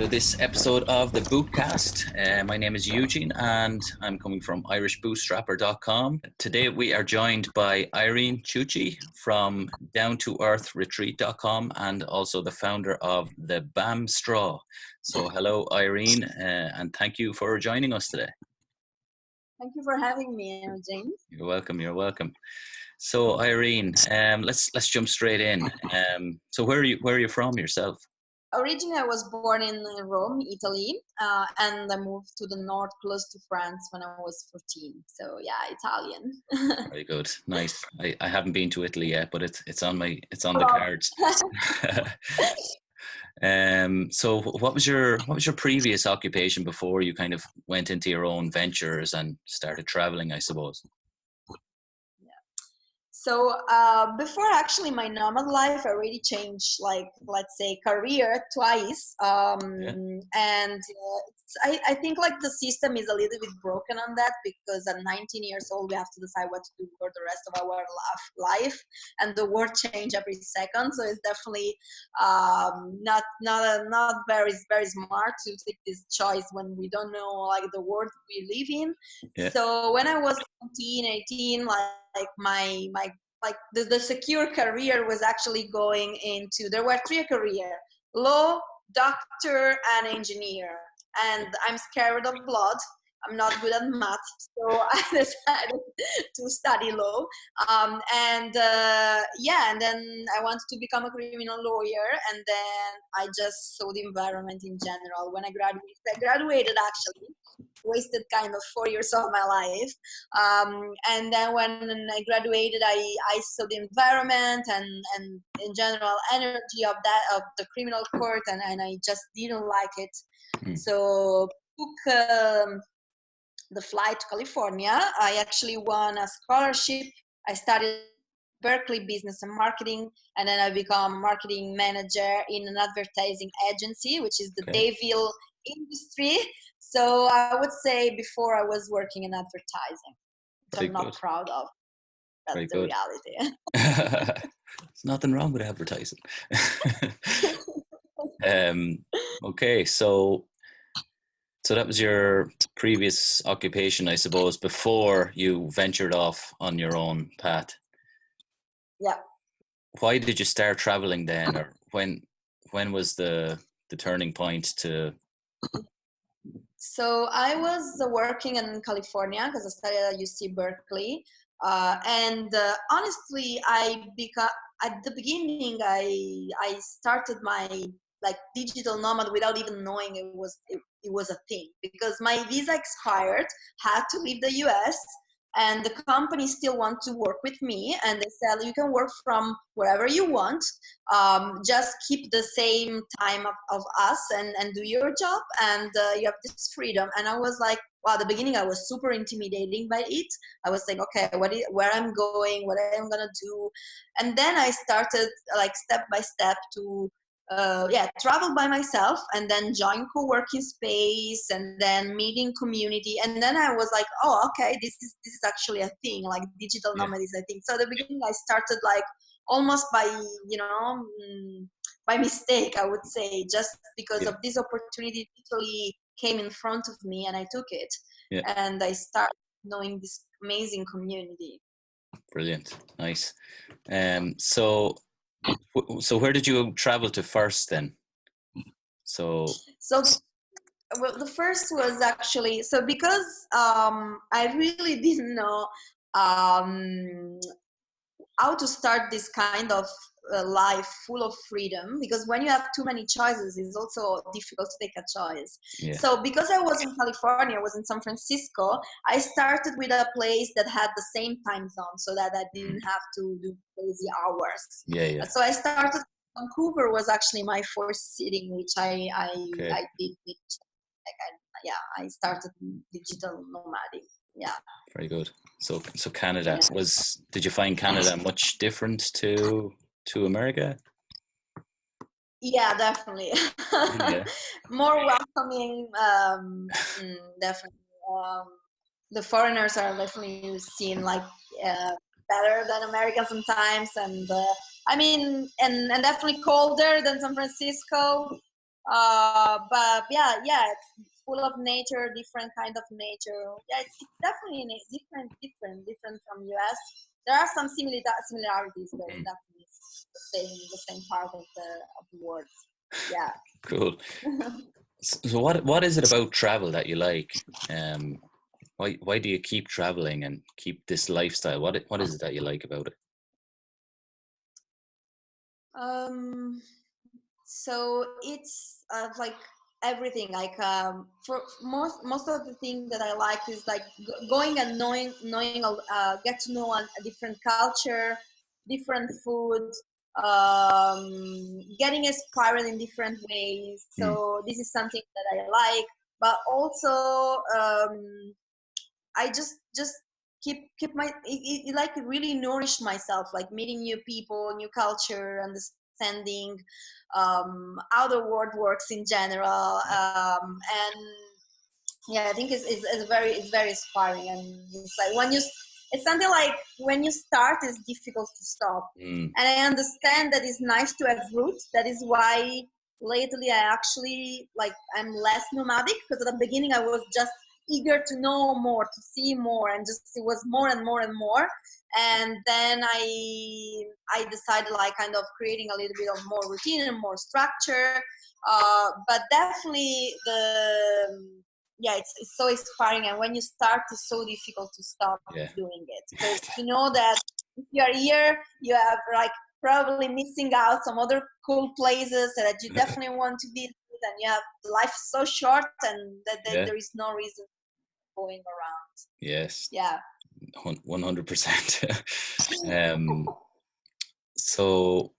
to this episode of the Bootcast. My name is Eugene and I'm coming from irishbootstrapper.com. Today we are joined by Irene Ciuci from downtoearthretreat.com and also the founder of the BAM Straw. So hello Irene, and thank you for joining us today. Thank you for having me, Eugene. You're welcome. So Irene, let's jump straight in. So where are you from yourself? Originally, I was born in Rome, Italy, and I moved to the north, close to France, when I was 14. So yeah, Italian. Very good, nice. I haven't been to Italy yet, but it's on the cards. So what was your previous occupation before you kind of went into your own ventures and started traveling, I suppose? So before actually my nomad life, I already changed, like, let's say, career twice. And I think like the system is a little bit broken on that, because at 19 years old, we have to decide what to do for the rest of our life. And the world change every second. So it's definitely not very smart to take this choice when we don't know like the world we live in. Yeah. So when I was 17, 18, like my the secure career was actually going into, there were three careers: law, doctor, and engineer. And I'm scared of blood. I'm not good at math, so I decided to study law. And then I wanted to become a criminal lawyer, and then I just saw the environment in general. When I graduated actually, wasted kind of 4 years of my life. And then when I graduated, I saw the environment and in general energy of the criminal court, and I just didn't like it. So took the flight to California. I actually won a scholarship. I studied Berkeley Business and Marketing, and then I become marketing manager in an advertising agency, which is the Dayville industry. So I would say before I was working in advertising, which I'm not proud of. That's the reality. There's nothing wrong with advertising. Okay, so that was your previous occupation, I suppose, before you ventured off on your own path. Yeah. Why did you start traveling then, or when was the turning point to? So I was working in California because I studied at UC Berkeley, and honestly, at the beginning I started my digital nomad without even knowing it was a thing, because my visa expired, had to leave the US, and the company still want to work with me, and they said you can work from wherever you want, just keep the same time of us and do your job, and you have this freedom. And I was like, wow, at the beginning I was super intimidating by it. I was like, okay, where I'm going, what I'm gonna do. And then I started step by step to travel by myself, and then join co-working space, and then meeting community. And then I was like, oh, okay, this is actually a thing, like digital nomad is a thing. So at the beginning I started almost by by mistake, I would say, just because of this opportunity literally came in front of me, and I took it. And I started knowing this amazing community. Brilliant, nice. So where did you travel to first then? So well, the first was actually, so because I really didn't know how to start this kind of life full of freedom, because when you have too many choices, it's also difficult to take a choice. So because I was in California, I was in San Francisco, I started with a place that had the same time zone, so that I didn't have to do crazy hours. So I started, Vancouver was actually my first city in which I did I started digital nomading. Very good. So Canada did you find Canada much different to America? Yeah, definitely. More welcoming, definitely. The foreigners are definitely seen better than Americans sometimes, and I mean, and definitely colder than San Francisco. But yeah, it's full of nature, different kind of nature. Yeah, it's definitely different from US. There are some similarities, but Mm. definitely the same part of the world. Yeah. Cool. So what is it about travel that you like? Why do you keep traveling and keep this lifestyle? What is it that you like about it? Um, so it's like everything. Like for most of the thing that I like is like going and knowing get to know a different culture, different food, getting inspired in different ways. Mm. So this is something that I like, but also I just keep my like really nourish myself, like meeting new people, new culture, understanding how the world works in general, Yeah. and yeah, I think it's very inspiring, and it's like it's something like when you start, it's difficult to stop, Mm. and I understand that it's nice to have roots. That is why lately I actually like I'm less nomadic, because at the beginning I was just eager to know more, to see more, and just it was more and more and more, and then I decided like kind of creating a little bit of more routine and more structure, but definitely yeah, it's so inspiring, and when you start it's so difficult to stop Yeah. doing it, because you know that if you are here you have like probably missing out some other cool places that you definitely want to visit, and you have life is so short, and that Yeah. there is no reason going around. Yes. Yeah. 100%. um, so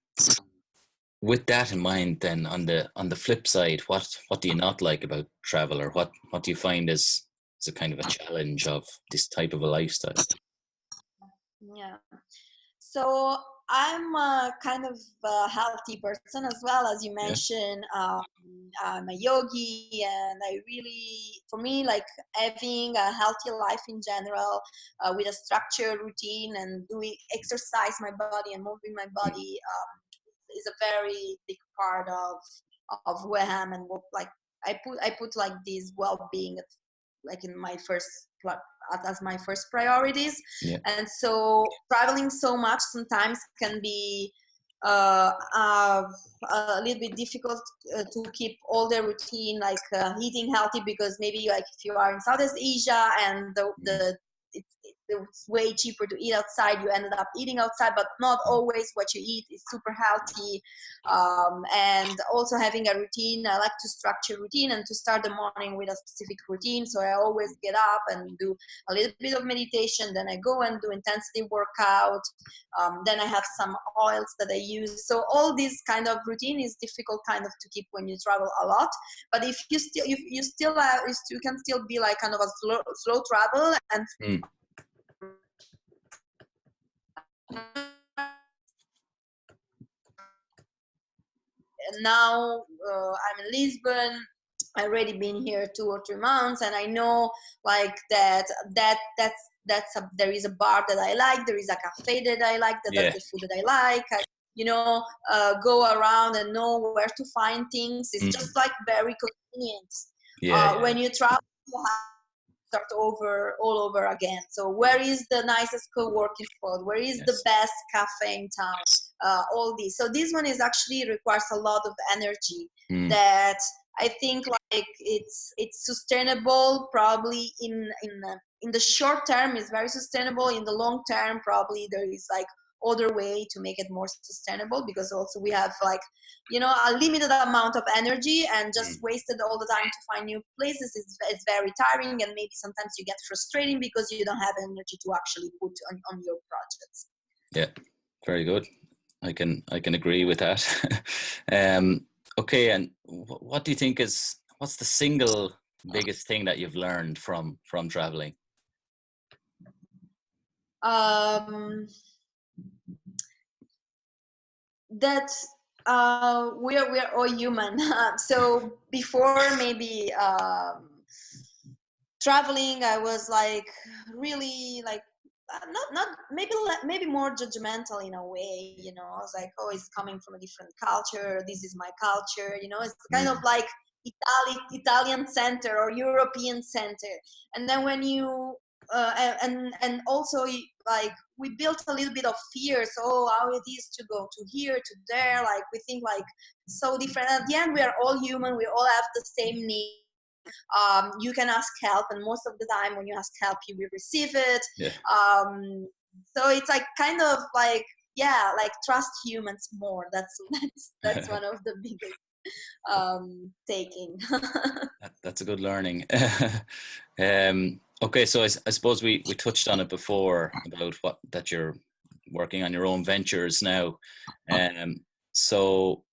with that in mind, then on the flip side, what do you not like about travel, or what do you find is a kind of a challenge of this type of a lifestyle? Yeah. So I'm a kind of a healthy person as well, as you Yeah. mentioned. I'm a yogi, and I really, for me, like having a healthy life in general, with a structured routine and doing exercise my body and moving my Mm. body, is a very big part of who I am, and what like I put like this well-being like in my as my first priorities. Yeah. And so traveling so much sometimes can be uh, uh, a little bit difficult to keep all the routine, like eating healthy, because maybe like if you are in Southeast Asia and Mm. it's way cheaper to eat outside, you ended up eating outside, but not always what you eat is super healthy. And also having a routine, I like to structure routine and to start the morning with a specific routine. So I always get up and do a little bit of meditation, then I go and do intensity workout, then I have some oils that I use. So all this kind of routine is difficult kind of to keep when you travel a lot. But if you still you can still be like kind of a slow travel, and Mm. now I'm in Lisbon. I already been here 2 or 3 months, and I know like there is a bar that I like, there is a cafe that I like, that's Yeah. the food that I like. Go around and know where to find things. It's Mm. just like very convenient. Yeah. Yeah. When you travel, you have to start all over again. So where is the nicest co-working spot? Where is the Yes. best cafe in town? All these. So this one is actually requires a lot of energy Mm. that I think like it's sustainable probably in the short term is very sustainable. In the long term, probably there is like other way to make it more sustainable, because also we have like a limited amount of energy, and just Mm. wasted all the time to find new places is very tiring, and maybe sometimes you get frustrating because you don't have energy to actually put on your projects. Yeah. Very good. I can agree with that. Okay, and what do you think what's the single biggest thing that you've learned from traveling? um, that we're all human. So before maybe traveling, I was like really like not maybe more judgmental in a way, you know. It's like, oh, it's coming from a different culture, this is my culture, you know. It's kind of like Italian center or European center. And then when you and also like we built a little bit of fear, so how it is to go to here to there, like we think like so different. At the end we are all human, we all have the same need. You can ask help, and most of the time when you ask help you will receive it. Yeah. So it's like kind of like, yeah, like trust humans more. That's one of the biggest taking. That's a good learning. Okay, so I suppose we touched on it before about that you're working on your own ventures now. So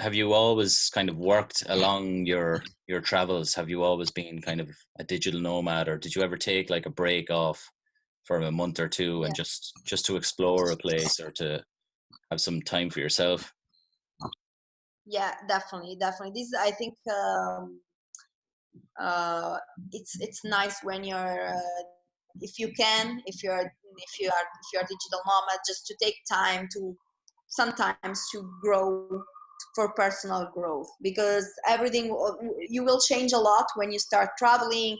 have you always kind of worked along your travels? Have you always been kind of a digital nomad, or did you ever take like a break off for a month or two and Yeah. just to explore a place or to have some time for yourself? Yeah, definitely. This I think it's nice when you're if you can, if you're a digital nomad, just to take time to sometimes to grow for personal growth, because everything you will change a lot when you start traveling,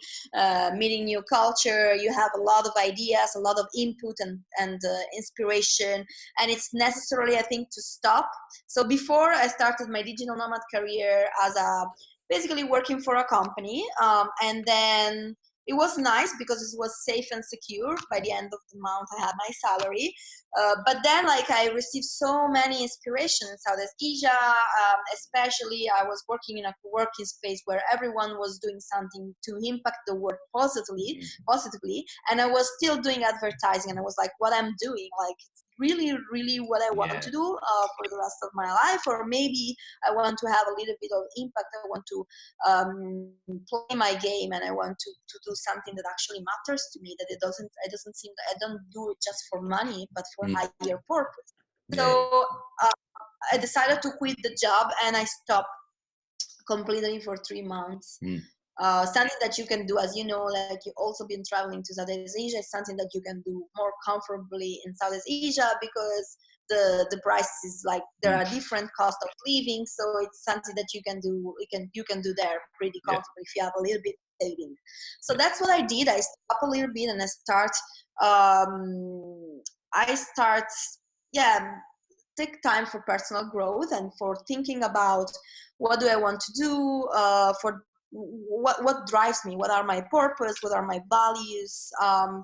meeting new culture. You have a lot of ideas, a lot of input and inspiration, and it's necessarily, I think, to stop. So before I started my digital nomad career as a basically working for a company, and then it was nice because it was safe and secure. By the end of the month I had my salary, but then like I received so many inspiration in Southeast Asia. Especially I was working in a working space where everyone was doing something to impact the world positively, and I was still doing advertising, and I was like, what I'm doing, like it's really what I want to do for the rest of my life, or maybe I want to have a little bit of impact. I want to play my game, and I want to do something that actually matters to me, that it doesn't seem that I don't do it just for money but for higher purpose. Yeah. So I decided to quit the job, and I stopped completely for 3 months. Something that you can do, as you know, like you've also been traveling to Southeast Asia, is something that you can do more comfortably in Southeast Asia, because the price is like there are different cost of living, so it's something that you can do. You can do there pretty comfortably if you have a little bit of saving. So that's what I did. I stopped a little bit, and I start, yeah, take time for personal growth and for thinking about what do I want to do, for what drives me, what are my purpose, what are my values.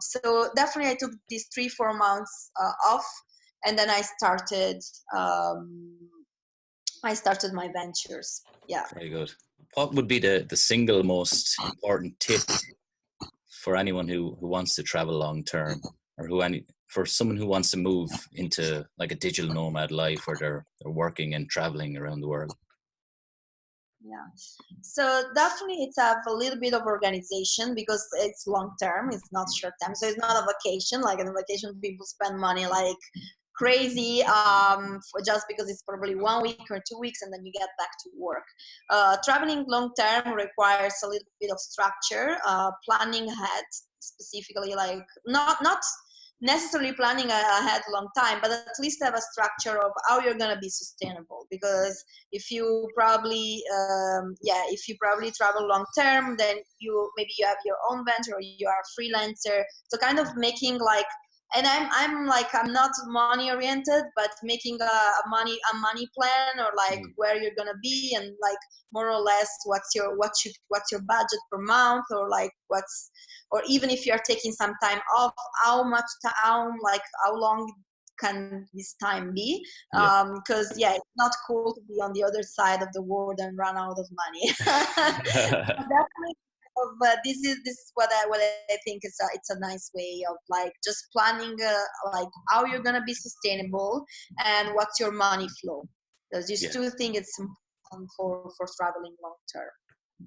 So definitely I took these 3-4 months off, and then I started my ventures. Yeah. Very good. What would be the single most important tip for anyone who wants to travel long term, or for someone who wants to move into like a digital nomad life where they're working and traveling around the world? Yeah, so definitely it's have a little bit of organization, because it's long term, it's not short term. So it's not a vacation. Like in a vacation, people spend money like crazy, for just because it's probably 1 week or 2 weeks, and then you get back to work. Traveling long term requires a little bit of structure, planning ahead, specifically, like not necessarily planning ahead a long time, but at least have a structure of how you're going to be sustainable. Because if you probably if you probably travel long term, then maybe you have your own venture, or you are a freelancer. So kind of making like, and I'm not money oriented, but making a money plan, or like where you're gonna be, and like more or less what's your budget per month, or like or even if you're taking some time off, how long can this time be? Because it's not cool to be on the other side of the world and run out of money. Definitely, but this is what I think it's a nice way of like just planning, like how you're gonna be sustainable and what's your money flow. Because you still think it's important for traveling long term.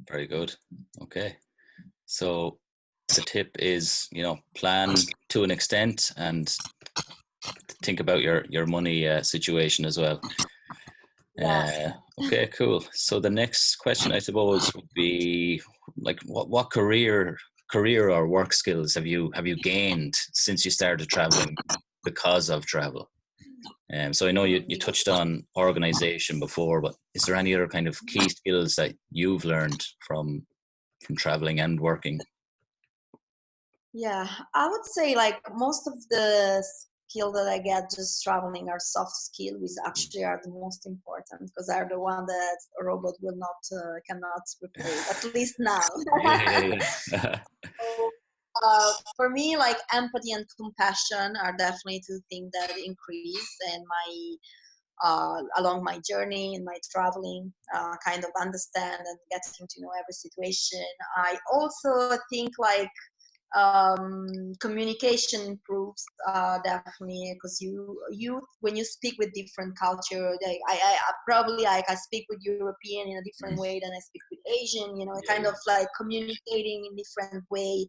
Very good. Okay, so the tip is, plan to an extent and think about your money situation as well. Okay, cool. So the next question, I suppose, would be like, what career career or work skills have you gained since you started traveling because of travel? So I know you touched on organization before, but is there any other kind of key skills that you've learned from traveling and working? Yeah, I would say like most of the skill that I get just traveling are soft skill, which actually are the most important because are the one that a robot will not cannot replace, at least now. Yeah. So, for me, like empathy and compassion are definitely two things that increase in my along my journey in my traveling. Kind of understand and getting to know every situation. I also think like communication improves definitely because you when you speak with different culture, like I probably like I speak with European in a different way than I speak with Asian, you know, Yeah, kind of like communicating in different way,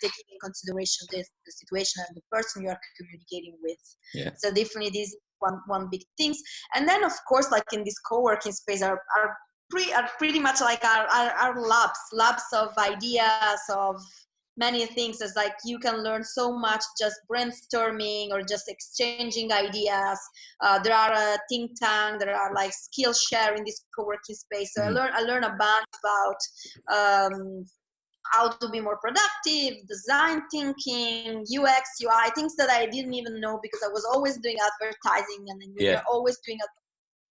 taking in consideration the situation and the person you are communicating with. yeah, So definitely this is one big things. And then of course like in this co-working space are pretty much like our labs of ideas of many things. As like you can learn so much just brainstorming or just exchanging ideas. There are a think tank, there are like skill share in this co-working space, so I learn a bunch about how to be more productive, design thinking, UX, UI, things that I didn't even know because I was always doing advertising. And then when yeah. you're always doing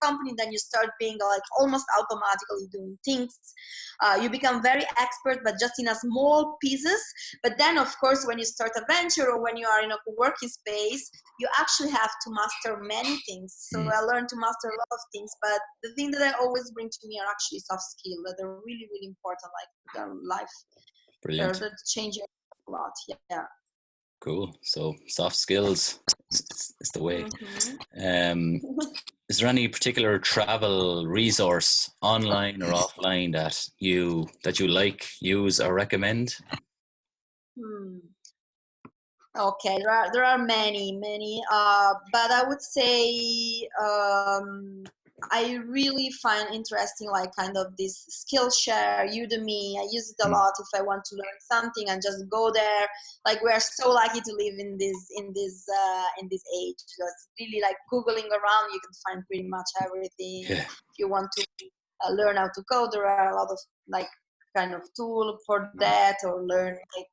company, then you start being like almost automatically doing things. You become very expert but just in a small pieces. But then of course when you start a venture or when you are in a working space, you actually have to master many things. So I learned to master a lot of things, but the thing that I always bring to me are actually soft skills that are really really important, like the life. Brilliant. That change a lot. Yeah. Cool. So soft skills is the way. Mm-hmm. Is there any particular travel resource, online or offline, that you like, use, or recommend? Okay, there are many, but I would say I really find interesting like kind of this Skillshare, Udemy. I use it a lot if I want to learn something and just go there. Like we are so lucky to live in this age. Just really like googling around, you can find pretty much everything. Yeah. If you want to learn how to code, there are a lot of like kind of tool for that, or learn like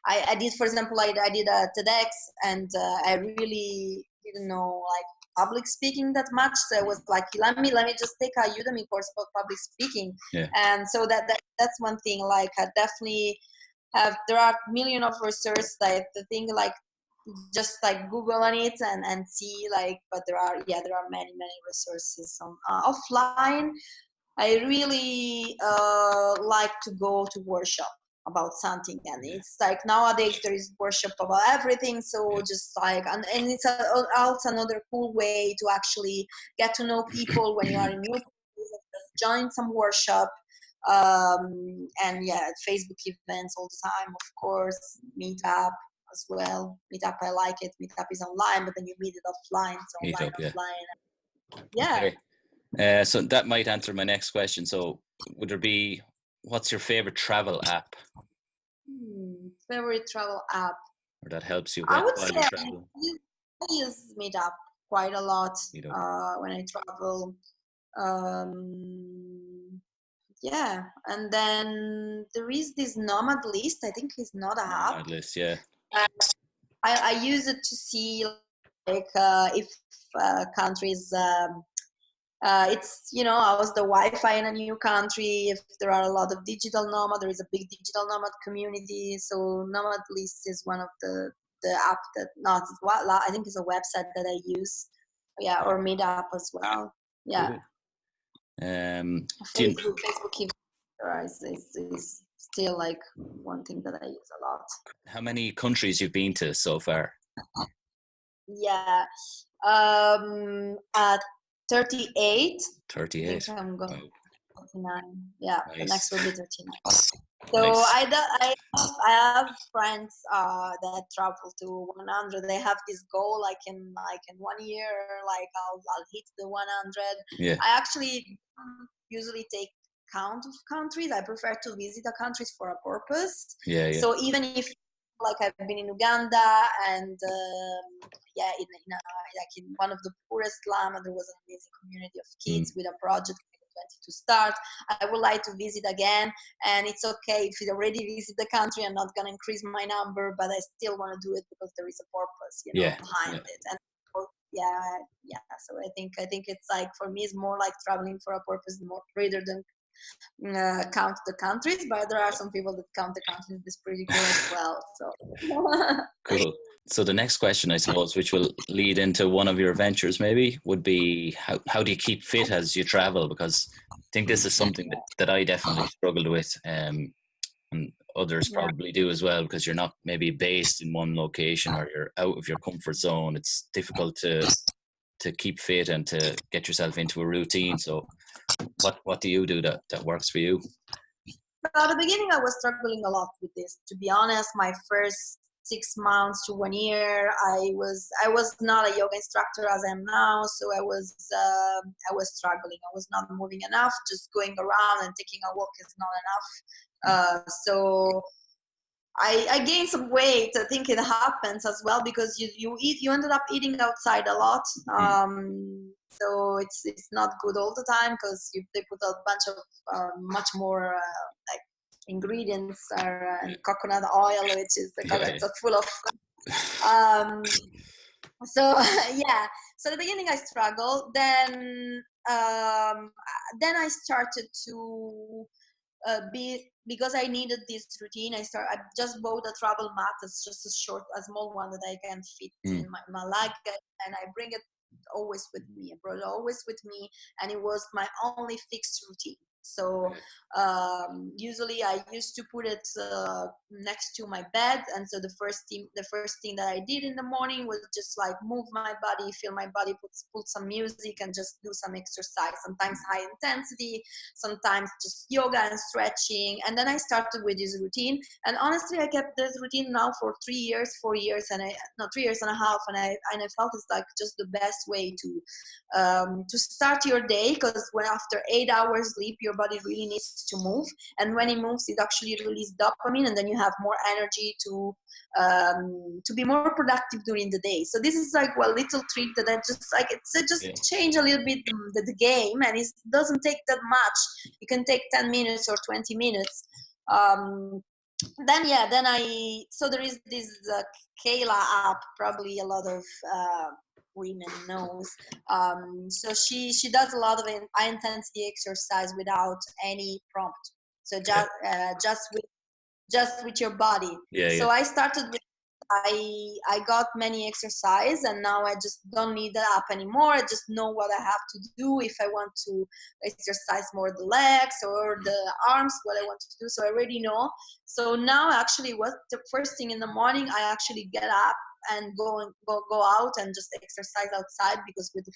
I did, for example, I did a TEDx, and I really didn't know like public speaking that much. So I was like, let me just take a Udemy course about public speaking. Yeah. And so that's one thing. Like I definitely have. There are million of resources. Like the thing, like just like Google on it and see like. But there are many resources on offline. I really like to go to workshop about something, and it's like nowadays there is workshop about everything. So just like and it's also another cool way to actually get to know people when you are in new places. Just join some workshop, and Facebook events all the time, of course. Meetup as well. Meetup, I like it. Meetup is online, but then you meet it offline. So Meet online, up, yeah. offline. Yeah. Okay. So that might answer my next question. So would there be, what's your favorite travel app, Favorite travel app? or that helps you I would while say you travel? I use Meetup quite a lot Meet up. when I travel. Um, yeah, and then there is this Nomad list. I think it's not a app. Nomad list, yeah. Uh, I use it to see like if countries. It's how's the Wi-Fi in a new country. If there are a lot of digital nomad, there is a big digital nomad community. So Nomad List is one of the app that not I think it's a website that I use. Yeah, or Meetup as well. Yeah, Cool. Do you, Facebook is still like one thing that I use a lot. how many countries you've been to so far? Yeah, at 38. I 38. think I'm going. Wow. 39. Yeah, the next Nice. will be 39. So Nice. I have friends that travel to 100. They have this goal like in 1 year, like I'll hit the 100. Yeah. I actually usually take count of countries. I prefer to visit the countries for a purpose. Yeah. So even if, like, I've been in Uganda and in one of the poorest slums, there was an amazing community of kids with a project to start. I would like to visit again, and it's okay if you already visit the country. I'm not gonna increase my number, but I still want to do it because there is a purpose, behind it. And so I think it's like, for me, it's more like traveling for a purpose more rather than count the countries. But there are some people that count the countries. It's pretty cool as well. So Cool. So the next question, I suppose, which will lead into one of your ventures maybe, would be how do you keep fit as you travel? Because I think this is something that I definitely struggled with, and others probably do as well, because you're not maybe based in one location, or you're out of your comfort zone. It's difficult to keep fit and to get yourself into a routine. So what do you do that works for you? at the beginning, I was struggling a lot with this. To be honest, my first 6 months to 1 year, I was not a yoga instructor as I am now, so I was struggling. I was not moving enough. Just going around and taking a walk is not enough. So I gained some weight. I think it happens as well because you ended up eating outside a lot. So it's not good all the time because they put a bunch of much more like ingredients and coconut oil, which is full of. So So at the beginning I struggled. Then I started to because I needed this routine. I just bought a travel mat. It's just a small one that I can fit in my luggage, and I bring it always with me. I brought it always with me, and it was my only fixed routine. So usually I used to put it next to my bed, and so the first thing that I did in the morning was just like move my body, feel my body, put some music, and just do some exercise. Sometimes high intensity, sometimes just yoga and stretching. And then I started with this routine, and honestly, I kept this routine now for 3 years, 4 years, 3 years and a half, and I felt it's like just the best way to start your day, because when after 8 hours sleep, your body really needs to move, and when it moves, it actually releases dopamine, and then you have more energy to be more productive during the day. So this is like one little trick that I just like. It's change a little bit the game, and it doesn't take that much. You can take 10 minutes or 20 minutes. So there is this Kayla app, probably a lot of women knows. So she does a lot of high intensity exercise without any prompt. So just with your body. So I started with, I got many exercise, and now I just don't need the app anymore. I just know what I have to do if I want to exercise more the legs or the arms, what I want to do. So I already know. So now actually what the first thing in the morning, I actually get up and go out and just exercise outside, because with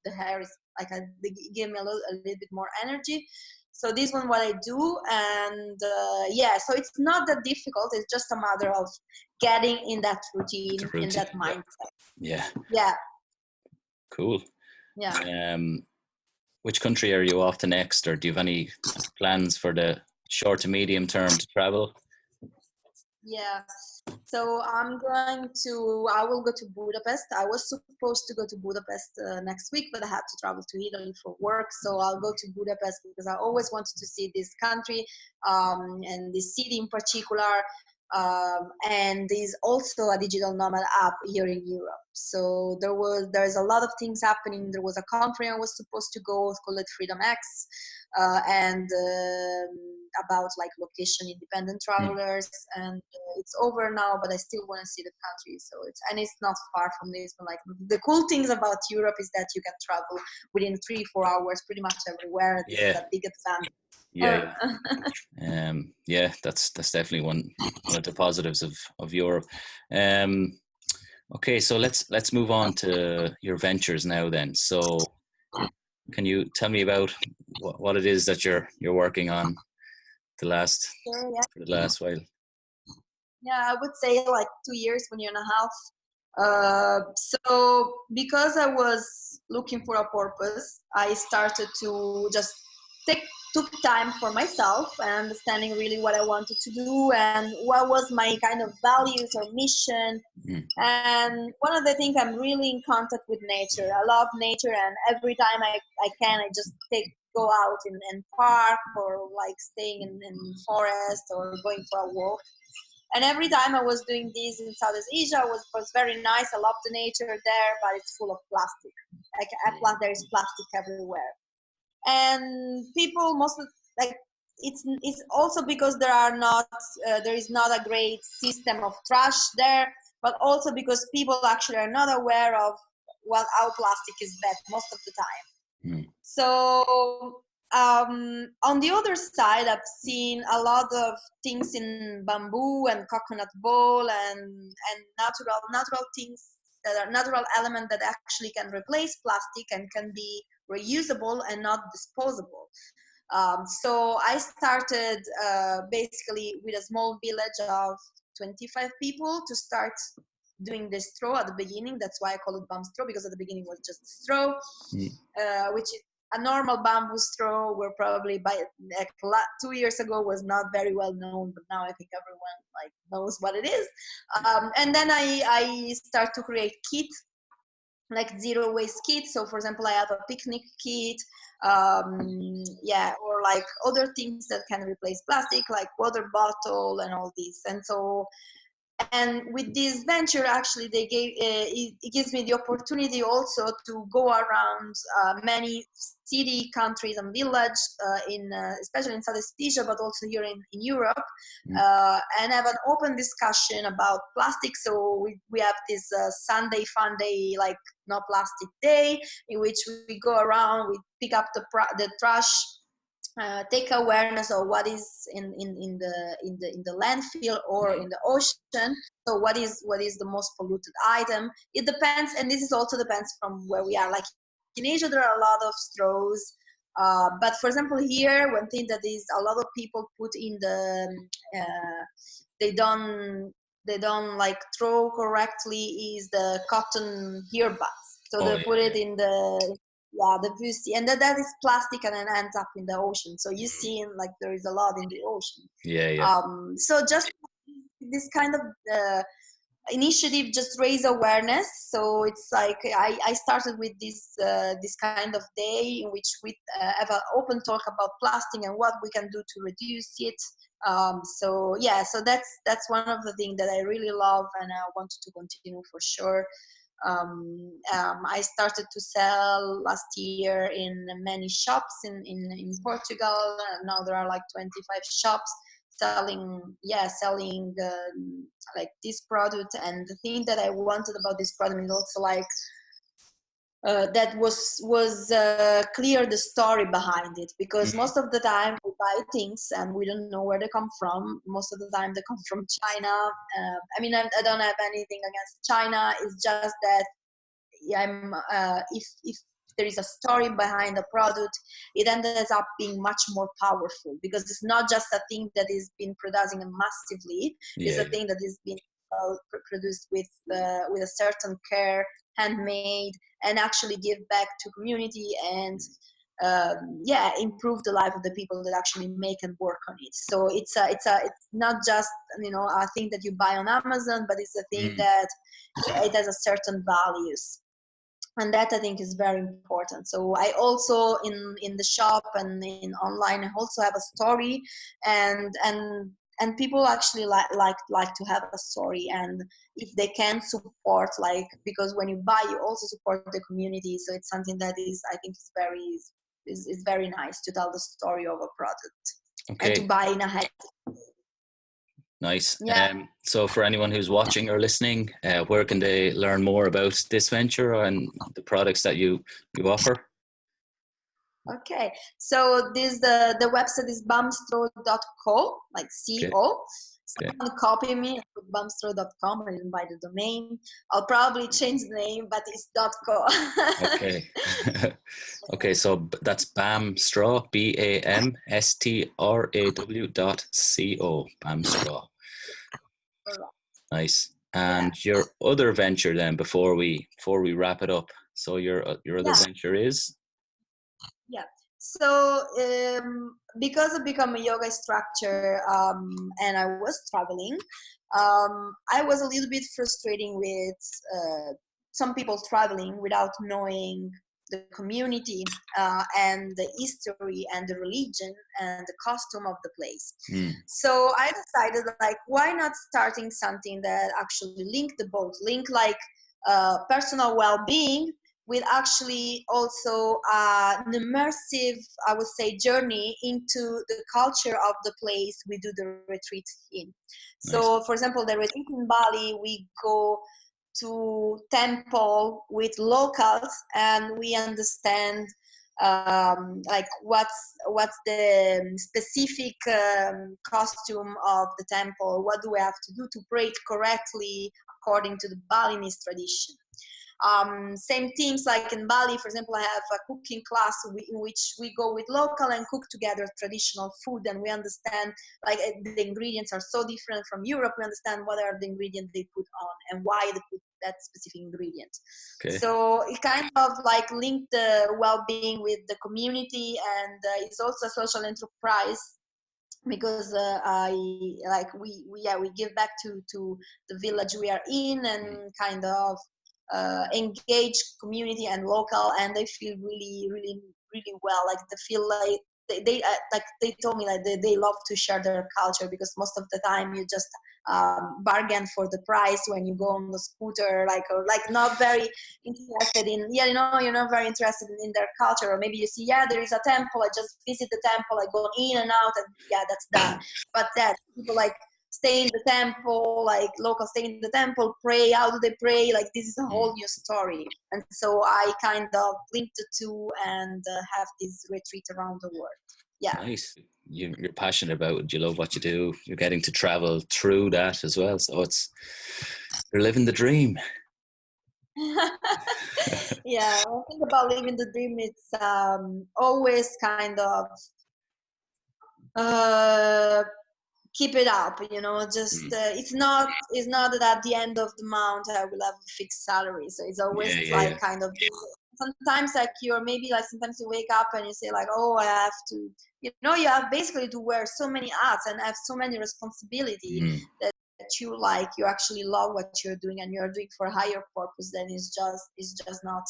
the hair is like they give me a little bit more energy. So this one what I do, and so it's not that difficult. It's just a matter of getting in that routine. In that mindset. Yeah. Cool. Yeah. Which country are you off to next, or do you have any plans for the short to medium term to travel? Yeah. So I will go to Budapest. I was supposed to go to Budapest next week, but I had to travel to Italy for work. So I'll go to Budapest because I always wanted to see this country and this city in particular. And there's also a digital nomad app here in Europe. So there's a lot of things happening. There was a conference I was supposed to go, it's called Freedom X, and about like location independent travelers, and it's over now, but I still want to see the country. So it's not far from Lisbon. Like the cool things about Europe is that you can travel within 3-4 hours pretty much everywhere. This is a big advantage. That's definitely one of the positives of Europe. Okay, so let's move on to your ventures now then. So can you tell me about what it is that you're working on for the last while? Yeah, I would say like 2 years, 1 year and a half. So because I was looking for a purpose, I started to just take took time for myself and understanding really what I wanted to do and what was my kind of values or mission. And one of the things, I'm really in contact with nature. I love nature, and every time I can, I just go out in park, or like staying in forest, or going for a walk. And every time I was doing this in Southeast Asia, was very nice. I love the nature there, but it's full of plastic. There is plastic everywhere, and people like it's also because there is not a great system of trash there, but also because people actually are not aware of how plastic is bad most of the time. So on the other side, I've seen a lot of things in bamboo and coconut bowl and natural things that are natural elements that actually can replace plastic and can be reusable and not disposable. So I started basically with a small village of 25 people to start doing the straw at the beginning. That's why I call it bamboo straw, because at the beginning it was just straw, which is a normal bamboo straw. Were probably by 2 years ago was not very well known, but now I think everyone like knows what it is. And then I start to create kit, like zero waste kit. So for example, I have a picnic kit, or like other things that can replace plastic, like water bottle and all this. And with this venture, actually, it gives me the opportunity also to go around many city, countries, and villages especially in Southeast Asia, but also here in Europe, and have an open discussion about plastic. So we have this Sunday fun day, like no plastic day, in which we go around, we pick up the trash. Take awareness of what is in the landfill or in the ocean. So what is the most polluted item? It depends, and this is also depends from where we are. Like in Asia, there are a lot of straws, but for example, here, one thing that is a lot of people put in the they don't like throw correctly is the cotton earbuds. So they put it in the VC, and that is plastic, and then ends up in the ocean. So you see, like there is a lot in the ocean. So just this kind of initiative just raise awareness. So it's like I started with this kind of day in which we have an open talk about plastic and what we can do to reduce it. So that's one of the things that I really love, and I wanted to continue for sure. I started to sell last year in many shops in Portugal. Now there are like 25 shops selling like this product. And the thing that I wanted about this product is also like that was clear the story behind it, because most of the time we buy things and we don't know where they come from. Most of the time they come from China. I mean, I don't have anything against China. It's just that if there is a story behind the product, it ends up being much more powerful, because it's not just a thing that is being producing massively. It's a thing that is being produced with a certain care, handmade, and actually give back to community and improve the life of the people that actually make and work on it. So it's not just a thing that you buy on Amazon, but it's a thing that it has a certain values. And that I think is very important. So I also in the shop and in online, I also have a story, and people actually like to have a story, and if they can support, like, because when you buy, you also support the community. So it's something that is, I think, is very nice to tell the story of a product and to buy in a head. Nice. So for anyone who's watching or listening, where can they learn more about this venture and the products that you offer? Okay, so the website is bambstraw.co, like CO. Someone copy me with bambstraw.com, I didn't buy the domain. I'll probably change the name, but it's .co. Okay. Okay, so that's bamstraw, BAMSTRAW.co, bamstraw. Nice. And your other venture then, before we wrap it up, so your other venture is? Yeah. So because I become a yoga instructor and I was traveling, I was a little bit frustrating with some people traveling without knowing the community and the history and the religion and the costume of the place. So I decided, like, why not starting something that actually link the both, link like personal well-being with actually also an immersive, I would say, journey into the culture of the place we do the retreat in. Nice. So, for example, the retreat in Bali, we go to temple with locals and we understand like what's the specific costume of the temple, what do we have to do to pray it correctly according to the Balinese tradition. Same things like in Bali, for example, I have a cooking class in which we go with local and cook together traditional food, and we understand like the ingredients are so different from Europe. We understand what are the ingredients they put on and why they put that specific ingredient. Okay. So it kind of like linked the well-being with the community, and it's also a social enterprise because we give back to the village we are in and kind of engage community and local, and they feel really well. Like they feel like they like they told me like they love to share their culture, because most of the time you just bargain for the price when you go on the scooter, or not very interested in, you're not very interested in their culture. Or maybe you see, there is a temple, I just visit the temple, I go in and out, and that's done. But that people like stay in the temple, like locals stay in the temple, pray. How do they pray? Like this is a whole new story. And so I kind of linked the two and have this retreat around the world. Yeah. Nice. You're passionate about it. You love what you do. You're getting to travel through that as well. So you're living the dream. Yeah, I think about living the dream. It's always kind of keep it up, just it's not that at the end of the month I will have a fixed salary. So it's always kind of, sometimes like sometimes you wake up and you say like, oh, I have to, you have basically to wear so many hats and have so many responsibility that you actually love what you're doing, and you're doing for a higher purpose. Then it's just not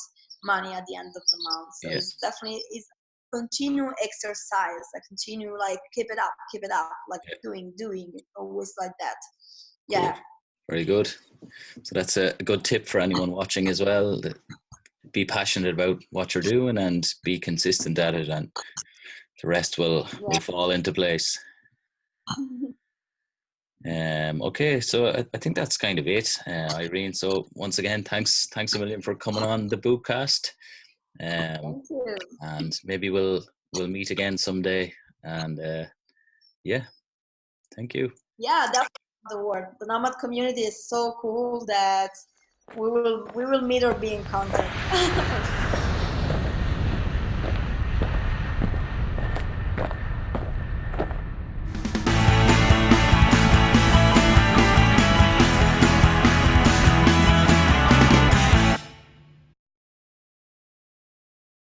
money at the end of the month. So it's definitely continue exercise, continue keep it up, doing always like that. Yeah. Cool. Very good. So that's a good tip for anyone watching as well. Be passionate about what you're doing and be consistent at it, and the rest will fall into place. Okay, so I think that's kind of it, Irene. So once again, thanks a million for coming on the Bootcast. Thank you. And maybe we'll meet again someday. And thank you. Yeah, that's the word. The Nomad community is so cool that we will meet or be in contact.